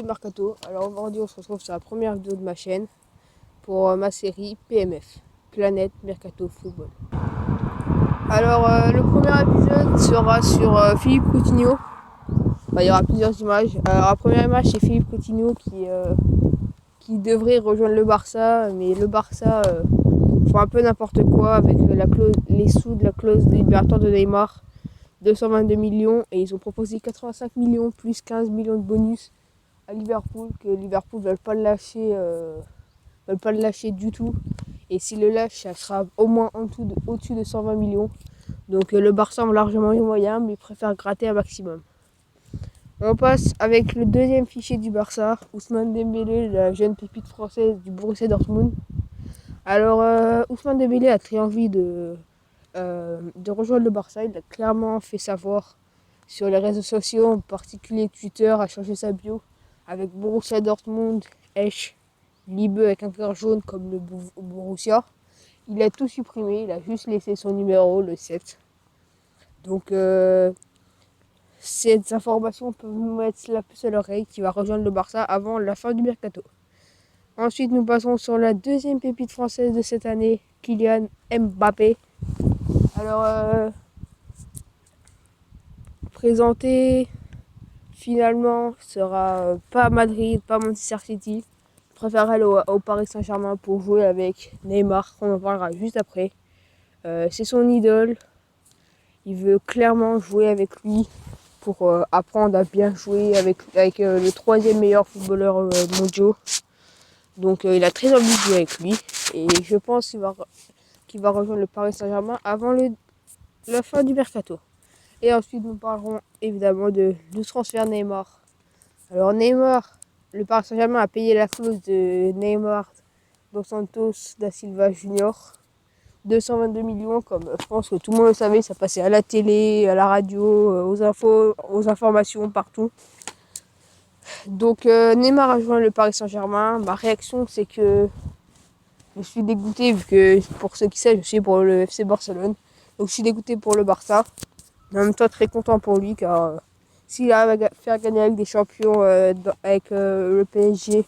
de Mercato. Alors aujourd'hui on se retrouve sur la première vidéo de ma chaîne pour ma série PMF, Planète Mercato Football. Alors le premier épisode sera sur Philippe Coutinho. Il y aura plusieurs images. Alors la première image c'est Philippe Coutinho qui devrait rejoindre le Barça, mais le Barça font un peu n'importe quoi avec les sous de la clause libératoire de Neymar. 222 millions et ils ont proposé 85 millions plus 15 millions de bonus à Liverpool, que Liverpool ne veulent pas le lâcher du tout, et s'ils le lâchent ça sera au moins au-dessus de 120 millions. Donc le Barça ont largement les moyens mais ils préfèrent gratter un maximum. On passe avec le deuxième fichier du Barça, Ousmane Dembélé, la jeune pépite française du Borussia Dortmund. Alors Ousmane Dembélé a très envie de rejoindre le Barça. Il a clairement fait savoir sur les réseaux sociaux, en particulier Twitter, a changé sa bio avec Borussia Dortmund, Esch, Liebe avec un cœur jaune comme le Borussia. Il a tout supprimé, il a juste laissé son numéro, le 7. Donc ces informations peuvent nous mettre la puce à l'oreille qui va rejoindre le Barça avant la fin du mercato. Ensuite, nous passons sur la deuxième pépite française de cette année, Kylian Mbappé. Alors, présenté finalement sera pas Madrid, pas Manchester City. Je préfère aller au Paris Saint-Germain pour jouer avec Neymar, on en parlera juste après. C'est son idole. Il veut clairement jouer avec lui pour apprendre à bien jouer avec le troisième meilleur footballeur mondial. Donc il a très envie de jouer avec lui. Et je pense qu'il va rejoindre le Paris Saint-Germain avant la fin du mercato. Et ensuite, nous parlerons évidemment du transfert Neymar. Alors Neymar, le Paris Saint-Germain a payé la clause de Neymar dos Santos da Silva Junior. 222 millions, comme je pense que tout le monde le savait, ça passait à la télé, à la radio, aux infos, aux informations, partout. Donc Neymar a joint le Paris Saint-Germain. Ma réaction, c'est que je suis dégoûté, vu que pour ceux qui savent, je suis pour le FC Barcelone. Donc je suis dégoûté pour le Barça. Mais en même temps très content pour lui, car s'il arrive à faire gagner avec des champions avec le PSG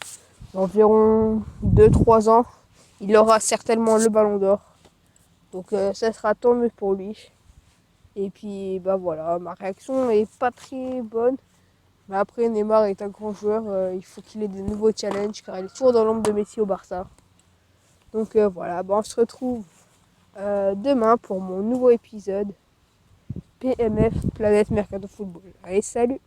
d'environ 2-3 ans, il aura certainement le ballon d'or. Donc ça sera tant mieux pour lui. Et puis bah voilà, ma réaction est pas très bonne. Mais après, Neymar est un grand joueur, il faut qu'il ait de nouveaux challenges, car il est toujours dans l'ombre de Messi au Barça. Donc voilà, on se retrouve demain pour mon nouveau épisode PMF, Planète Mercato Football. Allez, salut!